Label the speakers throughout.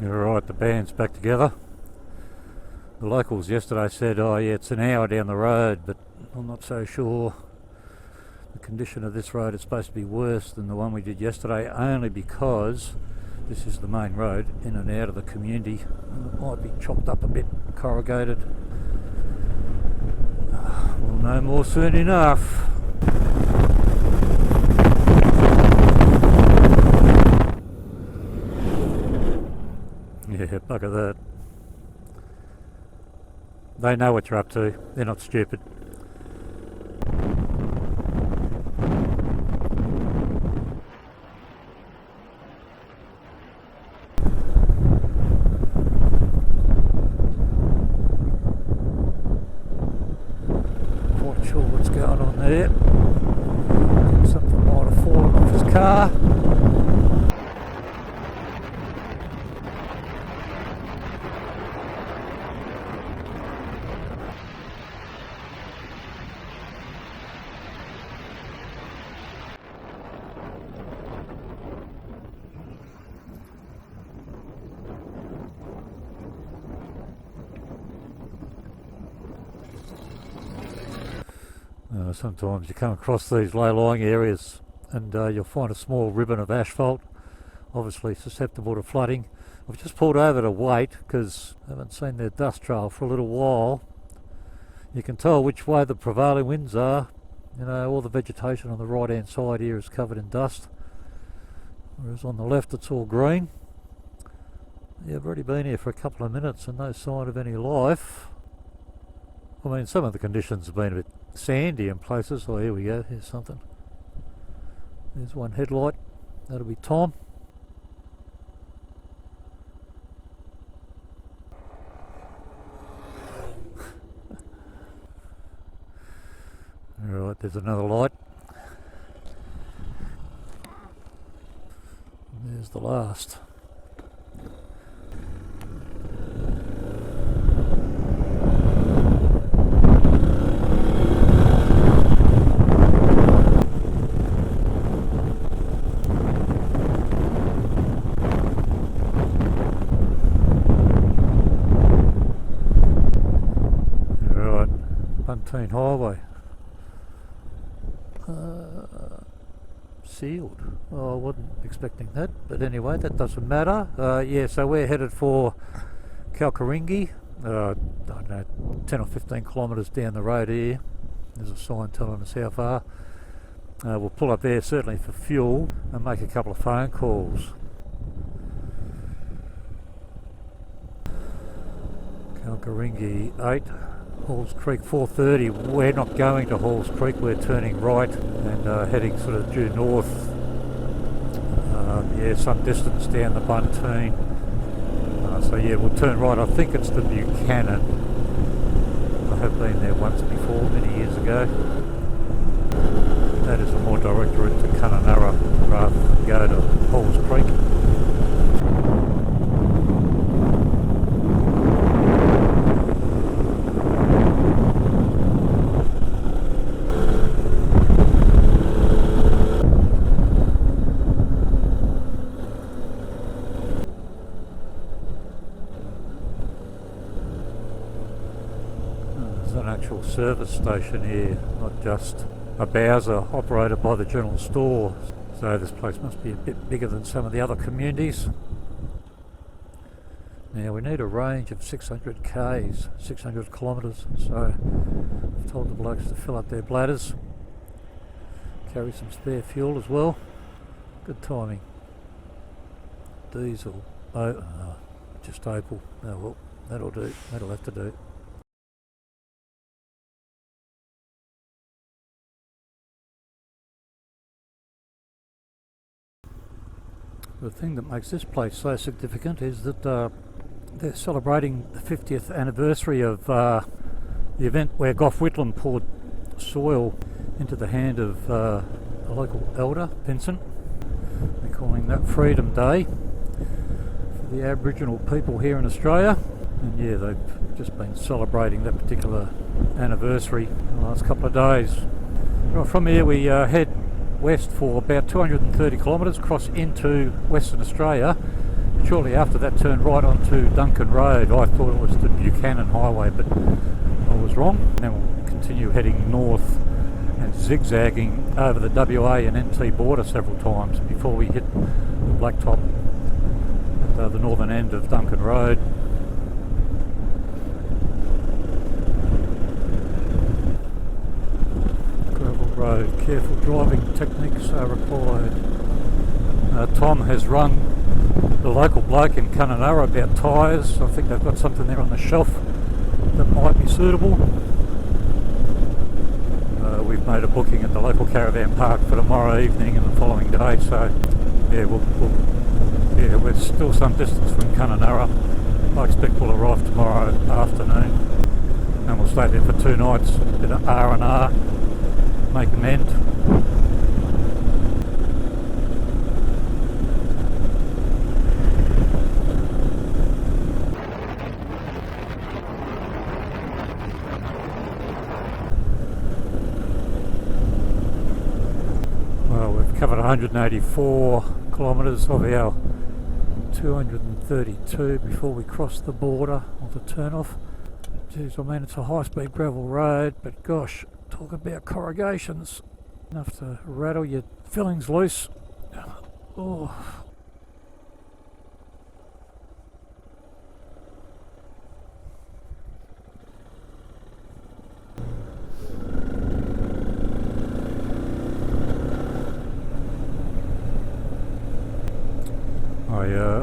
Speaker 1: Alright, the band's back together. The locals yesterday said, oh yeah, it's an hour down the road, but I'm not so sure. The condition of this road is supposed to be worse than the one we did yesterday, only because this is the main road in and out of the community, and it might be chopped up a bit, corrugated. We'll know more soon enough. Yeah, bugger that. They know what you're up to. They're not stupid. Quite sure what's going on there. Something might have fallen off his car. Sometimes you come across these low-lying areas and you'll find a small ribbon of asphalt, obviously susceptible to flooding. I've just pulled over to wait because I haven't seen their dust trail for a little while. You can tell which way the prevailing winds are. You know, all the vegetation on the right hand side here is covered in dust, whereas on the left it's all green. Yeah, I've already been here for a couple of minutes and no sign of any life. I mean, some of the conditions have been a bit sandy in places. Oh, here we go, here's something. There's one headlight, that'll be Tom. Alright, there's another light. And there's the last. Highway. Sealed. Oh, I wasn't expecting that, but anyway, that doesn't matter. Yeah, so we're headed for Kalkarindji. I don't know, 10 or 15 kilometres down the road here. There's a sign telling us how far. We'll pull up there certainly for fuel and make a couple of phone calls. Kalkarindji 8. Halls Creek 4:30. We're not going to Halls Creek, we're turning right and heading sort of due north. Yeah, some distance down the Bunteen. So yeah, we'll turn right. I think it's the Buchanan. I have been there once before, many years ago. That is a more direct route to Kununurra rather than go to Halls Creek. Service station here, not just a Bowser operated by the general store. So this place must be a bit bigger than some of the other communities. Now we need a range of 600 k's, 600 kilometres, so I've told the blokes to fill up their bladders, carry some spare fuel as well. Good timing. Diesel, just Opal. Oh well, that'll do, that'll have to do. The thing that makes this place so significant is that they're celebrating the 50th anniversary of the event where Gough Whitlam poured soil into the hand of a local elder, Vincent. They're calling that Freedom Day for the Aboriginal people here in Australia. And yeah, they've just been celebrating that particular anniversary in the last couple of days. Well, from here we head west for about 230 kilometres, cross into Western Australia, shortly after that turned right onto Duncan Road. I thought it was the Buchanan Highway, but I was wrong. Then we'll continue heading north and zigzagging over the WA and NT border several times before we hit the blacktop at the northern end of Duncan Road. Gravel road, careful driving techniques are required. Tom has rung the local bloke in Kununurra about tyres. I think they've got something there on the shelf that might be suitable. We've made a booking at the local caravan park for tomorrow evening and the following day, so yeah, we're still some distance from Kununurra. I expect we'll arrive tomorrow afternoon and we'll stay there for 2 nights, a bit of R&R, make an end. Covered 184 kilometres of our 232 before we crossed the border of the turn-off. Geez, I mean, it's a high-speed gravel road, but gosh, talk about corrugations. Enough to rattle your fillings loose. Oh.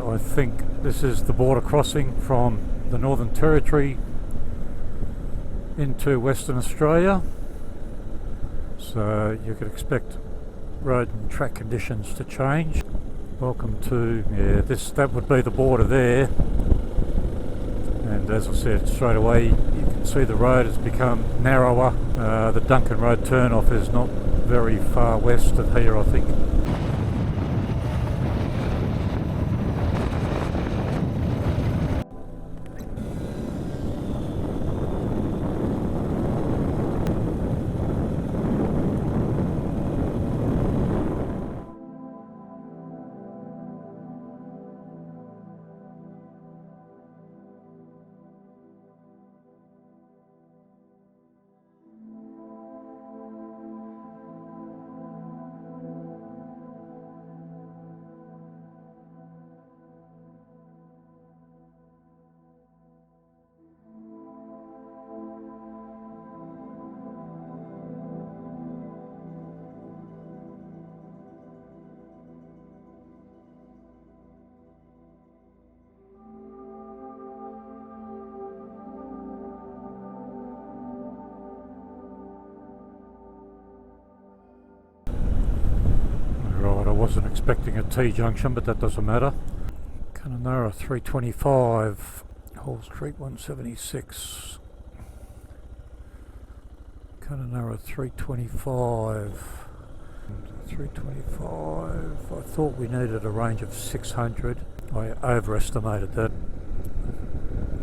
Speaker 1: I think this is the border crossing from the Northern Territory into Western Australia, so you could expect road and track conditions to change. Welcome to, that would be the border there, and as I said, straight away you can see the road has become narrower. The Duncan Road turn-off is not very far west of here, I think. I wasn't expecting a T-junction, but that doesn't matter. Kununurra 325, Hall Street 176. Kununurra 325. 325. I thought we needed a range of 600. I overestimated that.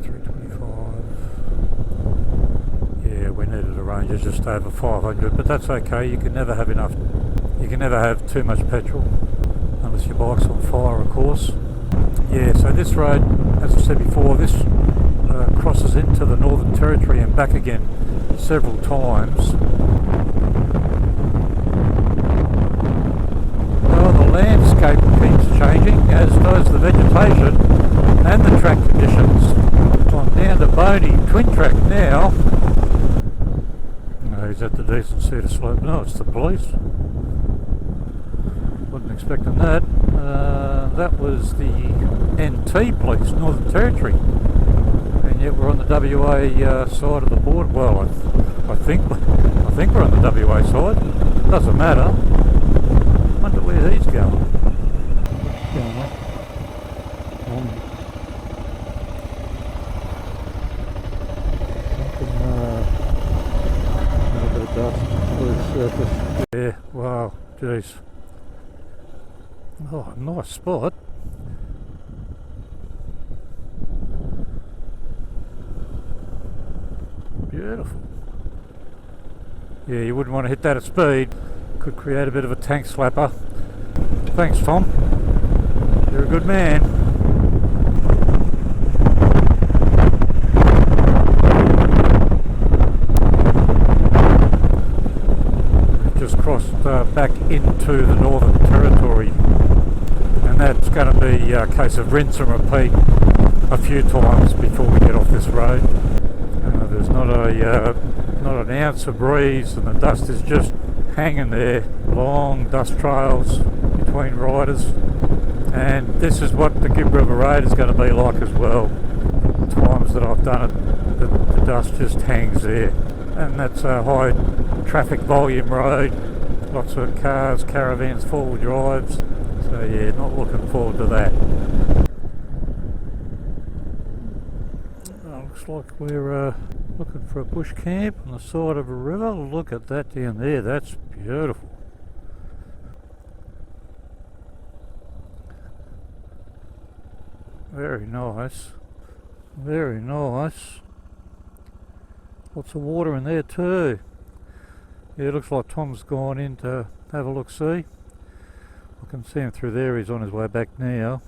Speaker 1: 325. Yeah, we needed a range of just over 500, but that's okay. You can never have enough. You can never have too much petrol unless your bike's on fire, of course. Yeah, so this road, as I said before, this crosses into the Northern Territory and back again several times. Well, the landscape keeps changing, as does the vegetation and the track conditions. I'm down to Boney twin track now. No, is that the decency to slope? No, it's the police. Wasn't expecting that. That was the NT police, Northern Territory, and yet we're on the WA side of the border. Well, I think we're on the WA side. Doesn't matter. Wonder where he's going. A bit of dust, blue surface. Yeah. Wow. Jeez. Oh, nice spot. Beautiful. Yeah, you wouldn't want to hit that at speed. Could create a bit of a tank slapper. Thanks, Tom. You're a good man. crossed back into the Northern Territory, and that's going to be a case of rinse and repeat a few times before we get off this road. There's not an ounce of breeze, and the dust is just hanging there. Long dust trails between riders, and this is what the Negri River Road is going to be like as well. The times that I've done it, the dust just hangs there, and that's a high traffic volume road, lots of cars, caravans, four-wheel drives, so yeah, not looking forward to that. Looks like we're looking for a bush camp on the side of a river. Look at that down there, that's beautiful. Very nice, very nice. Lots of water in there too. Yeah, it looks like Tom's gone in to have a look-see. I can see him through there, he's on his way back now.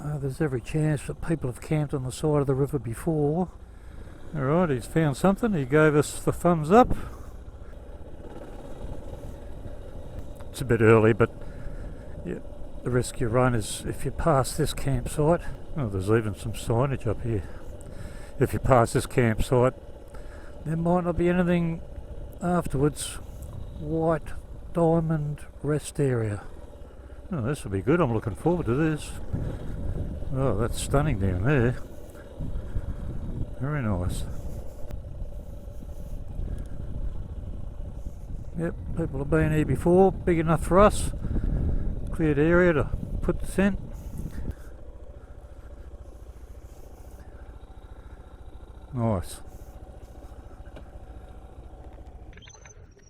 Speaker 1: There's every chance that people have camped on the side of the river before. Alright, he's found something, he gave us the thumbs up. It's a bit early, but yeah, the risk you run is if you pass this campsite. Oh, there's even some signage up here. If you pass this campsite, there might not be anything afterwards. White Diamond Rest Area. Oh, this will be good, I'm looking forward to this. Oh, that's stunning down there. Very nice. Yep, people have been here before, big enough for us. Cleared area to put the tent. Nice.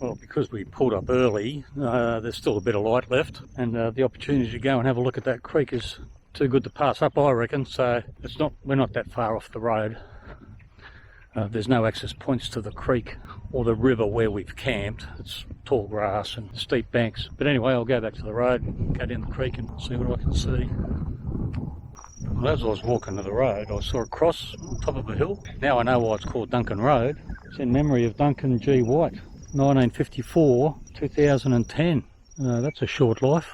Speaker 1: Well, because we pulled up early, there's still a bit of light left, and the opportunity to go and have a look at that creek is too good to pass up, I reckon. So we're not that far off the road. There's no access points to the creek or the river where we've camped. It's tall grass and steep banks. But anyway, I'll go back to the road and go down the creek and see what I can see. Well, as I was walking to the road, I saw a cross on top of a hill. Now I know why it's called Duncan Road. It's in memory of Duncan G. White, 1954, 2010. That's a short life.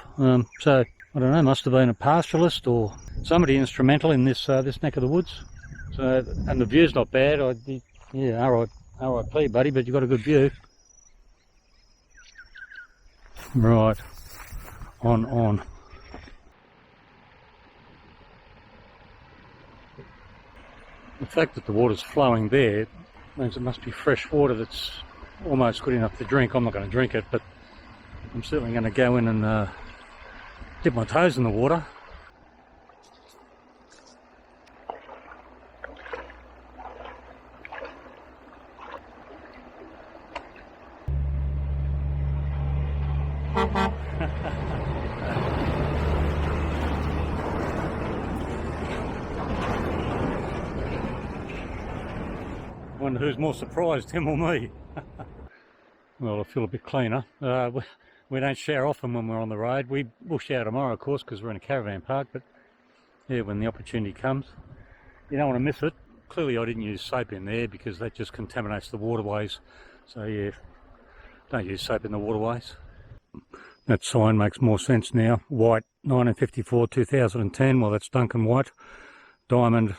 Speaker 1: So I don't know, must have been a pastoralist or somebody instrumental in this neck of the woods. So, and the view's not bad. Yeah, R.I.P. buddy, but you've got a good view. Right, on. The fact that the water's flowing there means it must be fresh water that's almost good enough to drink. I'm not going to drink it, but I'm certainly going to go in and dip my toes in the water. Wonder who's more surprised, him or me. Well, I feel a bit cleaner. We don't shower often when we're on the road. We'll shower tomorrow, of course, because we're in a caravan park, but yeah, when the opportunity comes, you don't want to miss it. Clearly I didn't use soap in there because that just contaminates the waterways. So yeah, don't use soap in the waterways. That sign makes more sense now. White, 1954, 2010. Well, that's Duncan White. Diamond,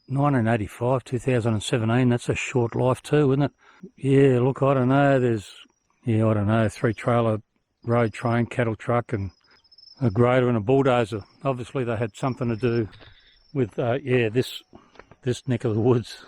Speaker 1: 1985, 2017. That's a short life too, isn't it? Yeah, look, I don't know. I don't know, 3-trailer road train, cattle truck, and a grader and a bulldozer. Obviously they had something to do with, this neck of the woods.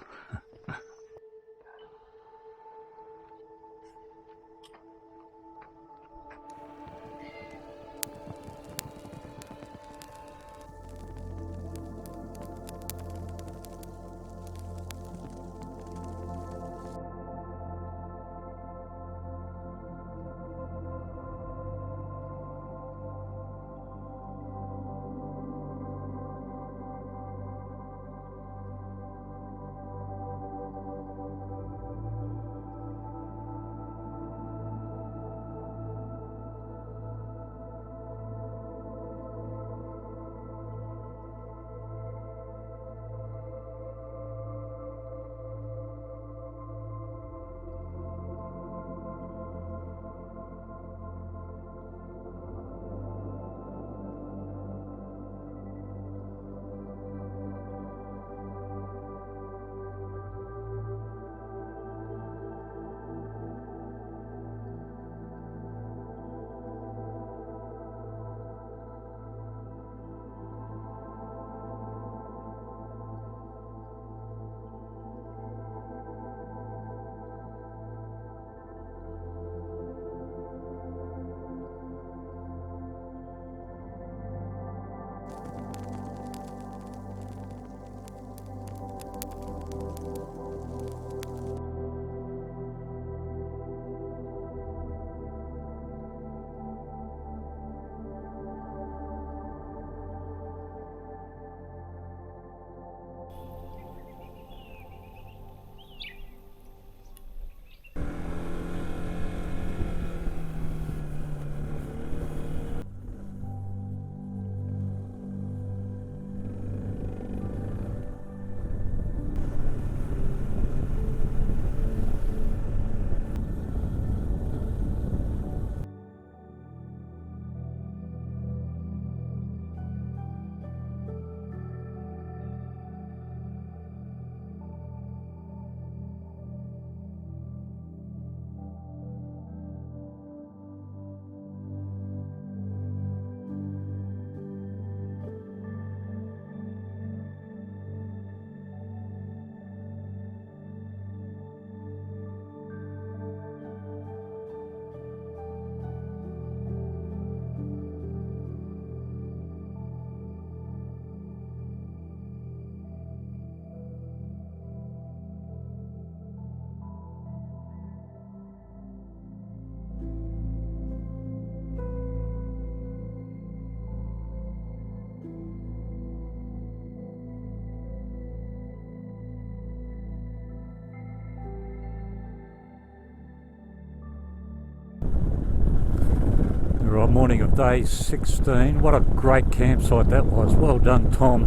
Speaker 1: Alright, morning of day 16. What a great campsite that was. Well done, Tom.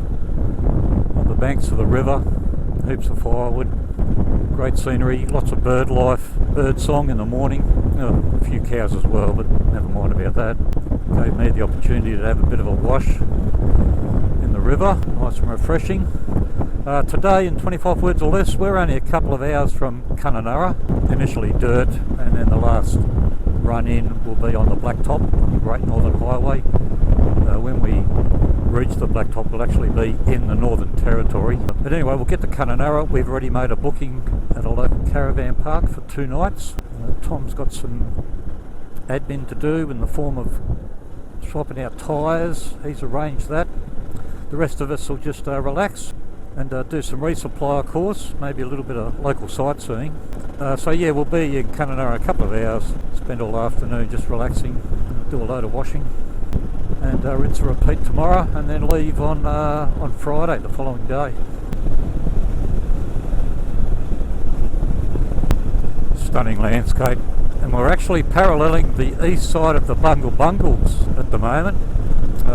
Speaker 1: On the banks of the river, heaps of firewood, great scenery, lots of bird life, bird song in the morning. A few cows as well, but never mind about that. Gave me the opportunity to have a bit of a wash in the river, nice and refreshing. Today, in 25 words or less, we're only a couple of hours from Kununurra. Initially dirt, and then the last run in will be on the blacktop on the Great Northern Highway. When we reach the blacktop, we'll actually be in the Northern Territory. But anyway, we'll get to Kununurra. We've already made a booking at a local caravan park for 2 nights. Tom's got some admin to do in the form of swapping out tyres. He's arranged that. The rest of us will just relax and do some resupply, of course, maybe a little bit of local sightseeing. So yeah, we'll be in Kununurra a couple of hours, spend all afternoon just relaxing, do a load of washing, and rinse and repeat tomorrow, and then leave on Friday, the following day. Stunning landscape, and we're actually paralleling the east side of the Bungles at the moment.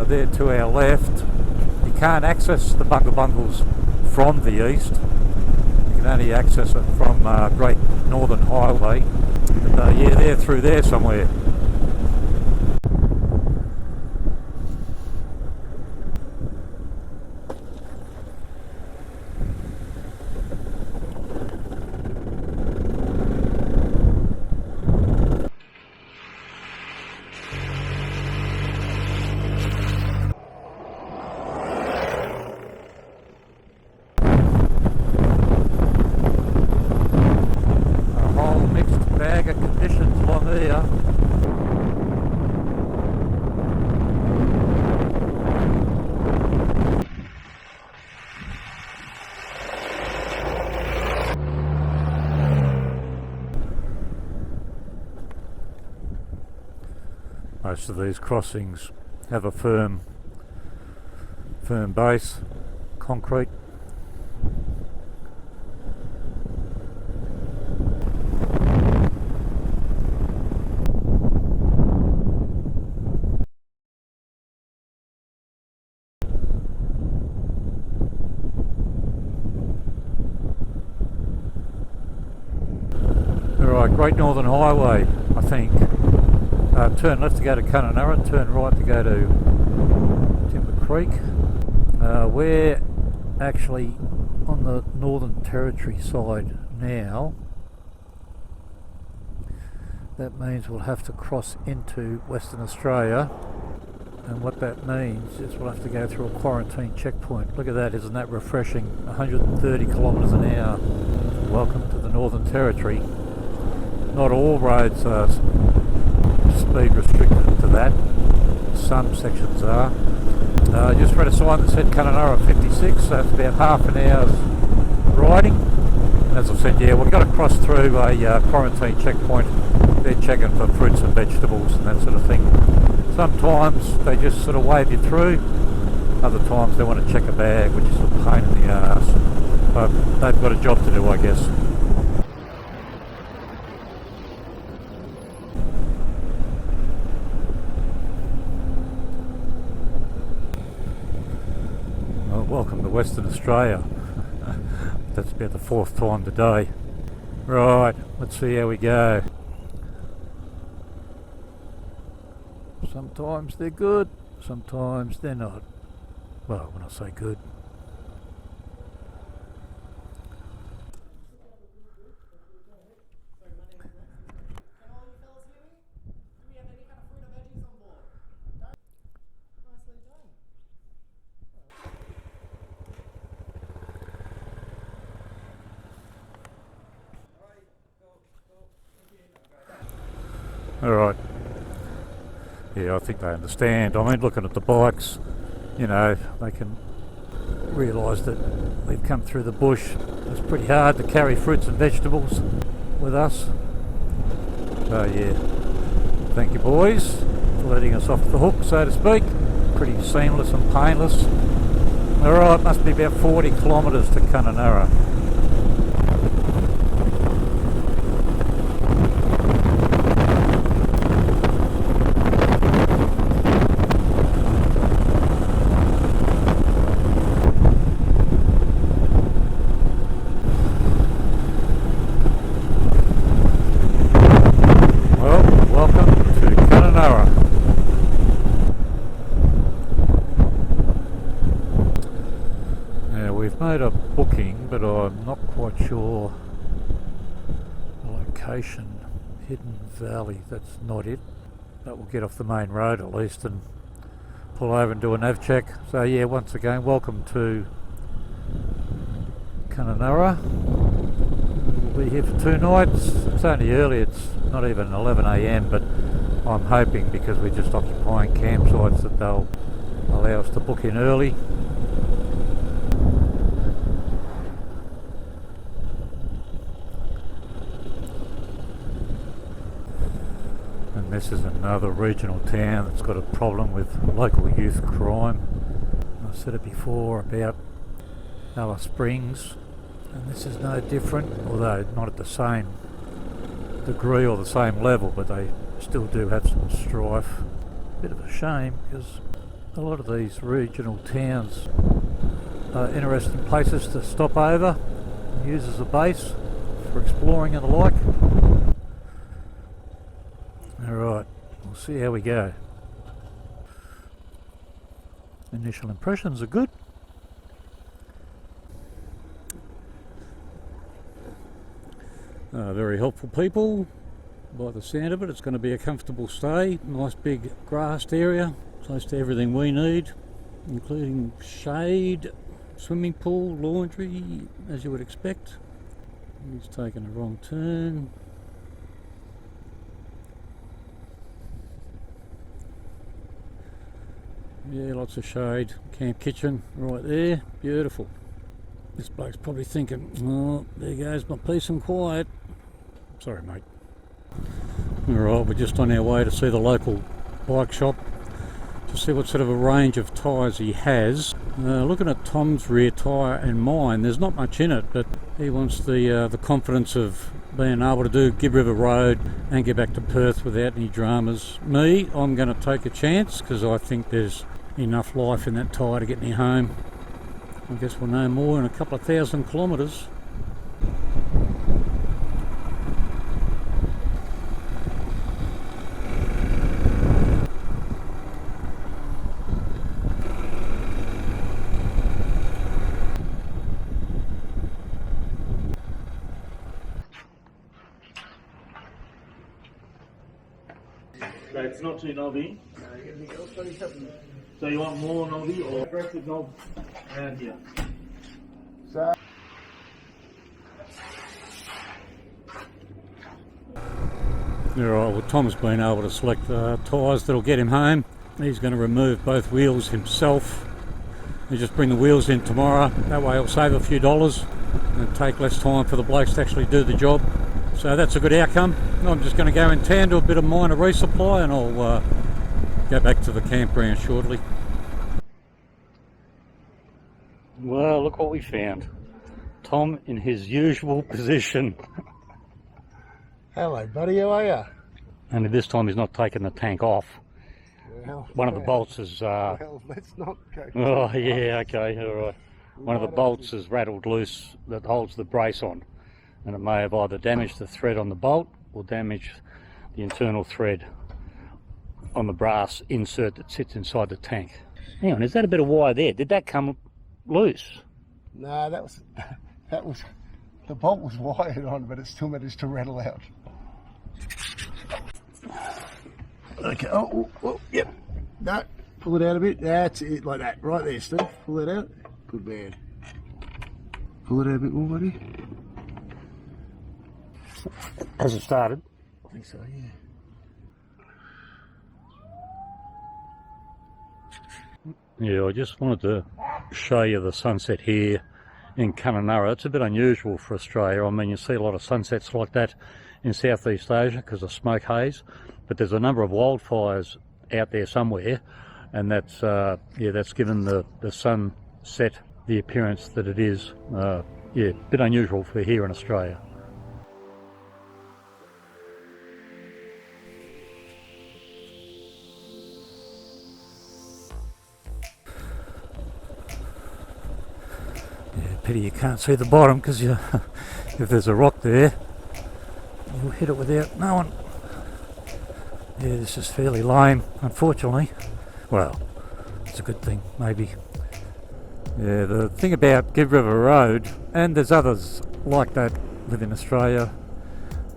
Speaker 1: There to our left. You can't access the Bungles from the east. You can only access it from Great Northern Highway. And yeah, they're through there somewhere. Conditions along here. Most of these crossings have a firm base, concrete. Great Northern Highway, I think. Turn left to go to Kununurra, turn right to go to Timber Creek. We're actually on the Northern Territory side now. That means we'll have to cross into Western Australia, and what that means is we'll have to go through a quarantine checkpoint. Look at that, isn't that refreshing? 130 kilometres an hour. Welcome to the Northern Territory. Not all roads are speed restricted to that. Some sections are. I just read a sign that said Kununurra 56, so it's about half an hour's riding. As I said, yeah, we've got to cross through a quarantine checkpoint. They're checking for fruits and vegetables and that sort of thing. Sometimes they just sort of wave you through. Other times they want to check a bag, which is a pain in the arse. But they've got a job to do, I guess. Welcome to Western Australia. That's about the 4th time today. Right, let's see how we go. Sometimes they're good, sometimes they're not. Well, when I say good. Alright. Yeah, I think they understand. I mean, looking at the bikes, you know, they can realise that we've come through the bush. It's pretty hard to carry fruits and vegetables with us. So yeah, thank you boys for letting us off the hook, so to speak. Pretty seamless and painless. Alright, must be about 40 kilometres to Kununurra. made a booking, but I'm not quite sure the location. Hidden Valley, that's not it. But we'll get off the main road at least and pull over and do a nav check. So yeah, once again, welcome to Kununurra. We'll be here for 2 nights. It's only early, it's not even 11 AM, but I'm hoping because we're just occupying campsites that they'll allow us to book in early. And this is another regional town that's got a problem with local youth crime. I've said it before about Alice Springs, and this is no different, although not at the same degree or the same level, but they still do have some strife. Bit of a shame because a lot of these regional towns are interesting places to stop over and use as a base for exploring and the like. Alright, we'll see how we go. Initial impressions are good. Very helpful people. By the sound of it, it's going to be a comfortable stay. Nice big grassed area, close to everything we need, including shade, swimming pool, laundry, as you would expect. He's taken a wrong turn. Yeah, lots of shade. Camp kitchen right there, beautiful. This bloke's probably thinking, oh, there goes my peace and quiet. Sorry, mate. Alright, we're just on our way to see the local bike shop to see what sort of a range of tyres he has. Looking at Tom's rear tyre and mine, there's not much in it, but he wants the confidence of being able to do Negri River Road and get back to Perth without any dramas. Me, I'm going to take a chance because I think there's enough life in that tyre to get me home. I guess we'll know more in a couple of 1,000 kilometres.
Speaker 2: So it's not too knobby. So you want more knobby or aggressive knob around here? So
Speaker 1: Alright, well Tom's been able to select the tyres that'll get him home. He's going to remove both wheels himself. He'll just bring the wheels in tomorrow. That way he'll save a few dollars and take less time for the blokes to actually do the job. So that's a good outcome. I'm just going to go in town, do a bit of minor resupply, and I'll go back to the campground shortly. Well, look what we found. Tom in his usual position.
Speaker 3: Hello buddy, how are you?
Speaker 1: Only this time he's not taking the tank off.
Speaker 3: Well,
Speaker 1: One of the bolts is...
Speaker 3: well, let's not go.
Speaker 1: Oh yeah, okay, alright. One of the bolts is rattled loose that holds the brace on. And it may have either damaged the thread on the bolt or damaged the internal thread on the brass insert that sits inside the tank. Hang on, is that a bit of wire there? Did that come loose?
Speaker 3: No, that was the bolt was wired on, but it still managed to rattle out. Okay, oh, yep. No, pull it out a bit. That's it, like that. Right there, Steve. Pull it out. Good man. Pull it out a bit more, buddy.
Speaker 1: Has it started?
Speaker 3: I think so, yeah.
Speaker 1: Yeah, I just wanted to show you the sunset here in Kununurra. It's a bit unusual for Australia. I mean, you see a lot of sunsets like that in Southeast Asia because of smoke haze, but there's a number of wildfires out there somewhere, and that's that's given the sunset the appearance that it is. Yeah, a bit unusual for here in Australia. Pity you can't see the bottom because if there's a rock there you'll hit it without knowing. Yeah, this is fairly lame, unfortunately. Well, it's a good thing, maybe. Yeah, the thing about Negri River Road, and there's others like that within Australia,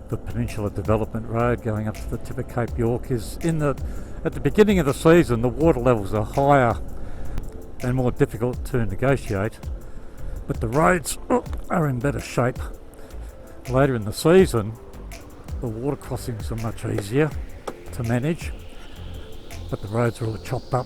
Speaker 1: the Peninsula Development Road going up to the tip of Cape York, is at the beginning of the season the water levels are higher and more difficult to negotiate, but the roads are in better shape. Later in the season the water crossings are much easier to manage, but the roads are all chopped up